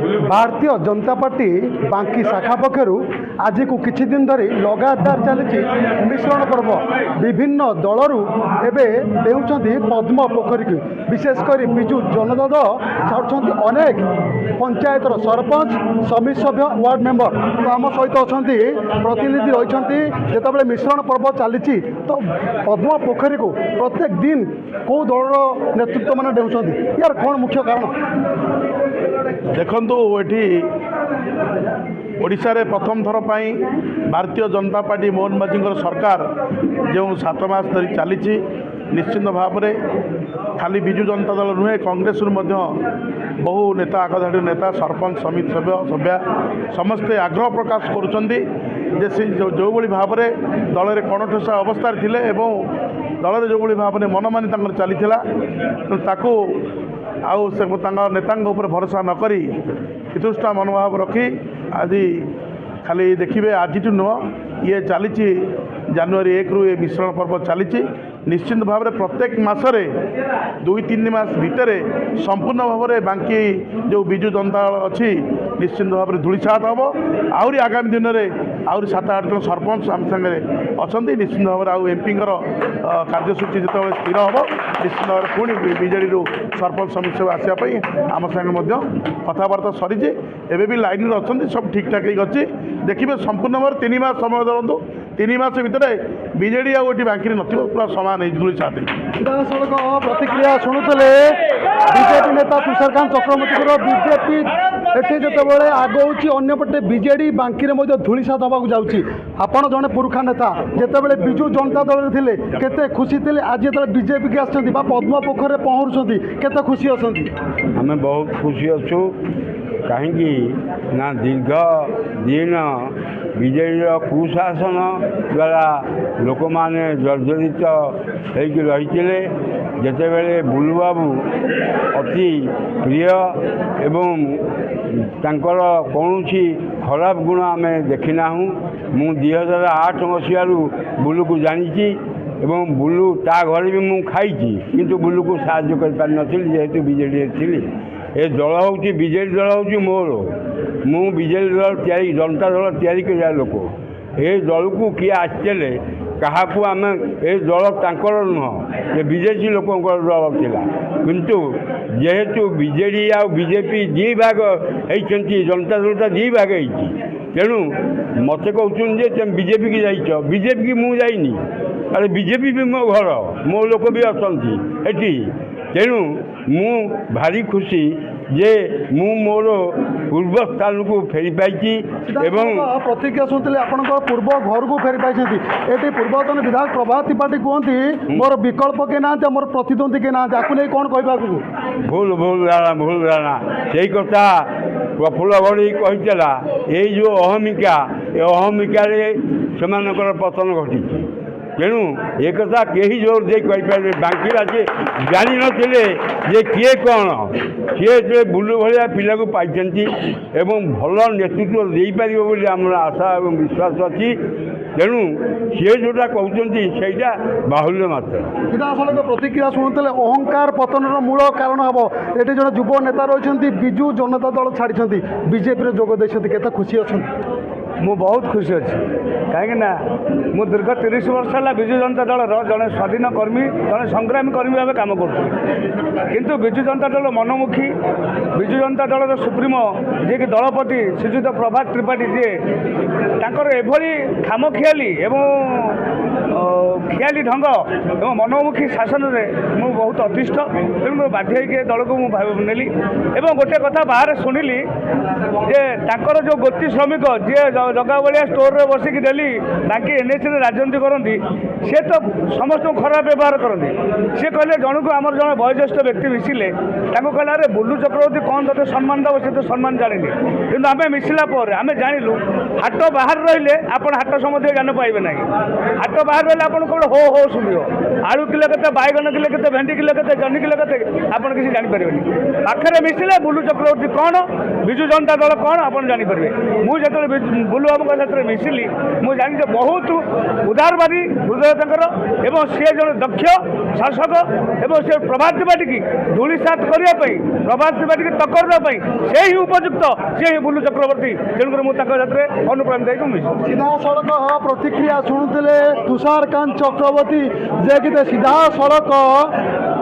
Bharatiya Janata party बांकी शाखा पक्षर आज को किछि दिन धरी लगातार चली मिश्रण पर्व विभिन्न दलरू एवं देउछंती पद्म पोखरी की विशेषकर विजु जनता दल छाड़ुंट अनेक पंचायतर सरपंच समिति सभ्य वार्ड मेंबर तो आम सहित अच्छा प्रतिनिधि रही जिते मिश्रण पर्व चली तो पद्म पोखरी को प्रत्येक दिन कौ दलर नेतृत्व मान देउछंती यार कौन मुख्य कारण देखंतु एठी ओडिशा रे प्रथम थर पाई भारतीय जनता पार्टी मोहन माझी सरकार जो 7 मास धरी चली निश्चित भाव में खाली बिजु जनता दल नुहे कांग्रेस बहु नेता आगधाड़ी नेता सरपंच समिति सभ्य समस्ते आग्रह प्रकाश करुँचे जो भाव में दल में कणठोसा अवस्था थिले एवं दल जो भाव में मनमानी चली आउ से नेता भरोसा नक पितुष्टा मनोभाव रखी आज खाली देखिए आज नुह ये चली जनवरी 1 रु ये मिश्रण पर्व चली निश्चित भाव में प्रत्येक मसरे 2-3 मास भितर संपूर्ण भाव में बांकी जो बिजु जनता अच्छी निश्चित भाव में धूलिसात हम आहरी आगामी दिन में आहरी 7-8 जन सरपंच आम सागे अच्छा निश्चित भाव में आउ एमपी कार्यसूची जो स्थिर हम निश्चित भाव में पुणी बीजेडी सरपंच समिति आसापी आम सागे कथबार्ता सरी एवं भी लाइन अच्छा सब ठीक ठाक अच्छी देखिए संपूर्ण भाव 3 मास समय धरतु 3 मास भितर बीजेडी आगे बाकी नथिबो पूरा समान है चाहते सीधासख प्रतिक्रिया शुणुले बीजेपी नेता तुषारकांत चक्रवर्ती बीजेपी एटी जिते आगौची अंपटे बीजेडी बांकी धूलिसात हवाक जाऊँगी आपण जड़े पुरुखा नेता जिते बिजु जनता दल थे केते खुशी थे आज जो बीजेपी की आसछंती बा पद्म पोखर पहुँचुंती केते खुशी अछंती आम बहुत खुशी अच्छु कहीं ना दीर्घ दिन बीजेडी कुशासन द्वारा लोक मैंने जर्जरित होकर रही जितेबले बुलू बाबू अति प्रिय एवं तांकर कौन खराब गुण आम देखिना मु 2008 मसीह बुलू को जानी एवं बुलू ता घर भी मु खाई किंतु बुलू को साहाय्य कर पारि नथिली जेहेतु बीजेडी थी ए दल हूँ बीजेडी दल हूँ मोर मु बीजेडी दल तैयारी जनता दल तैयारी कर लोक ए दल को किए आसते क्या आम ए दल तांकर नुह ये बीजेपी लोक दल थिला किंतु जेहेतु बीजेडी आ बीजेपी दी भाग होती जनता दलटा दी भाग होती तेणु मत कहते तुम बीजेपी की जाइछ बीजेपी की मुझे जाइनी अरे बीजेपी भी मो घर मो लोक भी अच्छा तेणु मु भारी खुशी जे मु मोर पूर्व स्थान को फेरी पाई एवं प्रतिक्रिया शुणुले आपण पूर्व घर को फेरी पाई ये पूर्वतन विधायक प्रभात त्रिपाठी कहती मोर विकल्प के ना मोर प्रतिद्वंदी के ना आपको नहीं कौन कह भूल राणा से कथा प्रफुल्ल गढ़ी कहीला ये जो अहमिका ये अहमिकार से पतन घटी तेणु एक कथा कहीं जोर दे कहीपर बांकी राज्य जानी नथिले जे किए कौन सी बुलू भाया पिला को पाई एवं भल नेतृत्व दे पार बोली आम आशा और विश्वास अच्छी तेणु सी जोटा कहते सहीटा बाहुल्य मात्र सीधासख प्रतिक्रिया शुणुले अहंकार पतन मूल कारण हम ये जो युव नेता रही बिजु जनता दल छाड़ी बीजेपी जोग देते खुशी अच्छा मु बहुत खुशी अच्छी कहीं मु दीर्घ 30 वर्ष है विजु जनता दल जड़े स्वाधीन कर्मी जड़े संग्रामी कर्मी भाव कम किंतु विजु जनता दल मनमुखी विजु जनता दल सुप्रीमो जी कि दलपति श्रीजुत प्रभात त्रिपाठी जी एभली खामखियाली एवं खियाली ढंग एवं मनमुखी शासन में मु बहुत अतिष्ठ तेणु बाध्य दल को नेली एवं गोटे कथा बाहर शुणिली जे तांकर जो गोती श्रमिक जी जगह भाया स्टोर रे बसिक डेली बाकी एनएचए राजनीति करती सी तो समस्त खराब व्यवहार करती सी कहले जन को आम जन वयोज्येष्ठ व्यक्ति मिसिले कहला अरे बुलू चक्रवर्ती कौन ते सम्मान दब से तो सम्मान जानी कि आम मिसला आम जानलु ହାଟ ବାହାରେ ରହିଲେ ଆପଣ ହାଟ ସମ୍ବନ୍ଧୀୟ ଜ୍ଞାନ ପାଇବେ ନାହିଁ। ହାଟ ବାହାରେ ରହିଲେ ଆପଣ କେବଳ ହୋ ହୋ ଶୁଣିବ। ଆଳୁ କିଲୋ କେତେ, ବାଇଗଣ କିଲୋ କେତେ, ଭେଣ୍ଡି କିଲୋ କେତେ, ଜହ୍ନି କିଲୋ କେତେ, ଆପଣ କିଛି ଜାଣିପାରିବେନି। ପାଖରେ ମିଶିଲେ ବୁଲୁ ଚକ୍ରବର୍ତ୍ତୀ କ'ଣ, ବିଜୁ ଜନତା ଦଳ କ'ଣ ଆପଣ ଜାଣିପାରିବେ। ମୁଁ ଯେତେବେଳେ ବୁଲୁ ବାବୁଙ୍କ ସାଥିରେ ମିଶିଲି ମୁଁ ଜାଣିଛି ବହୁତ ଉଦାରବାଦୀ ହୃଦୟ ତାଙ୍କର, ଏବଂ ସିଏ ଜଣେ ଦକ୍ଷ ଶାସକ, ଏବଂ ସେ ପ୍ରଭାତୀ ପାର୍ଟିକି ଧୂଳିସାତ କରିବା ପାଇଁ, ପ୍ରଭାତୀ ପାର୍ଟିକି ଟକ୍କର ଦେବା ପାଇଁ ସେ ହିଁ ଉପଯୁକ୍ତ, ସେ ହିଁ ବୁଲୁ ଚକ୍ରବର୍ତ୍ତୀ। ତେଣୁକରି ମୁଁ ତାଙ୍କ ସାଥିରେ ଅନୁପ୍ରାଣିତ ହେଇକି ମିଶିଲି। ସିଧାସଳଖ ପ୍ରତିକ୍ରିୟା ଶୁଣୁଥିଲେ ତୁଷାରକାନ୍ତ ଚକ୍ରବର୍ତ୍ତୀ, ଯେ କି ସିଧାସଳଖ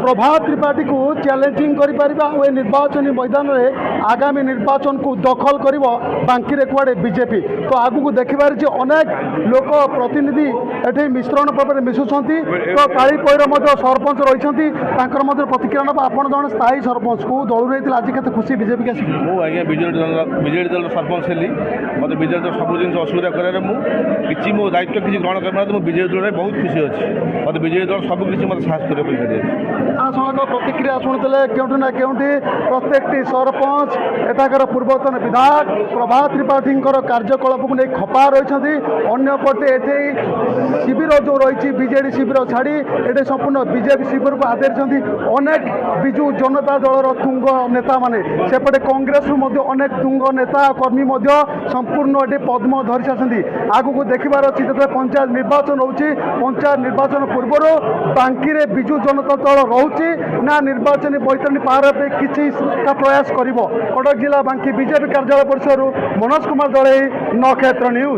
ପ୍ରଭାତ ତ୍ରିପାଠୀକୁ ଚ୍ୟାଲେଞ୍ଜିଂ କରିପାରିବା ଆଉ ଏ ନିର୍ବାଚନୀ ମଇଦାନରେ ଆଗାମୀ ନିର୍ବାଚନକୁ ଦଖଲ କରିବ ବାଙ୍କିରେ କୁଆଡ଼େ ବିଜେପି। ତ ଆଗକୁ ଦେଖିବାର ଯେ ଅନେକ ଲୋକ ପ୍ରତିନିଧି ଏଠି ମିଶ୍ରଣ ପର୍ବରେ ମିଶୁଛନ୍ତି। ତ କାଳିପଇର ମଧ୍ୟ ସରପଞ୍ଚ ରହିଛନ୍ତି, ତାଙ୍କର ମଧ୍ୟ ପ୍ରତିକ୍ରିୟା ନେବା। ଆପଣ ଜଣେ ସ୍ଥାୟୀ ସରପଞ୍ଚ, କେଉଁ ଦଳରୁ ହେଇଥିଲେ, ଆଜି କେତେ ଖୁସି ବିଜେପିକି ଆସିବି? ମୁଁ ଆଜ୍ଞା ବିଜେଡ଼ି ଦଳର ସରପଞ୍ଚ ହେଲି। ମୋତେ ବିଜେଡ଼ି ଦଳ ସବୁ ଜିନିଷ ଅସୁବିଧା କରିବାରେ ମୁଁ କିଛି ମୋ ଦାୟିତ୍ୱ କିଛି ଗ୍ରହଣ କରିନାହାନ୍ତି। ମୁଁ ବିଜେଡ଼ି ଦଳରେ ବହୁତ ଖୁସି ଅଛି। ମୋତେ ବିଜେଡ଼ି ଦଳ ସବୁ କିଛି ମୋତେ ସାହସ କରିବା ପାଇଁ କରିଛି। ସିଧାସଳଖ ପ୍ରତିକ୍ରିୟା ଶୁଣୁଥିଲେ କେଉଁଠି ନା କେଉଁଠି ପ୍ରତ୍ୟେକଟି ସରପଞ୍ଚ, ଏଠାକାର ପୂର୍ବତନ ବିଧାୟକ ପ୍ରଭାତ ତ୍ରିପାଠୀଙ୍କର କାର୍ଯ୍ୟକଳାପକୁ ନେଇ ଖପା ରହିଛନ୍ତି। ଅନ୍ୟପଟେ ଏଠି ଶିବିର ଯେଉଁ ରହିଛି ବିଜେଡ଼ି ଶିବିର ଛାଡ଼ି ଏଠି ସମ୍ପୂର୍ଣ୍ଣ ବିଜେପି ଶିବିରକୁ ଆଦରିଛନ୍ତି ଅନେକ ବିଜୁ ଜନତା ଦଳର ତୁଙ୍ଗ ନେତାମାନେ। ସେପଟେ କଂଗ୍ରେସରୁ ମଧ୍ୟ ଅନେକ ତୁଙ୍ଗ ନେତା କର୍ମୀ ମଧ୍ୟ ସମ୍ପୂର୍ଣ୍ଣ ଏଠି ପଦ୍ମ ଧରି ସାରିଛନ୍ତି। ଆଗକୁ ଦେଖିବାର ଅଛି ଯେତେବେଳେ ପଞ୍ଚାୟତ ନିର୍ବାଚନ ହେଉଛି, ପଞ୍ଚାୟତ ନିର୍ବାଚନ ପୂର୍ବରୁ ବାଙ୍କିରେ ବିଜୁ ଜନତା ଦଳ ରହୁଛି ନା ନିର୍ବାଚନୀ ବୈତରଣୀ ପାର ପାଇଁ କିଛି ପ୍ରୟାସ କରିବ। କଟକ ଜିଲ୍ଲା ବାଙ୍କି ବିଜେପି କାର୍ଯ୍ୟାଳୟ ପରିସରରୁ ମନୋଜ କୁମାର ଦଳେଇ, ନକ୍ଷତ୍ର ନ୍ୟୁଜ୍।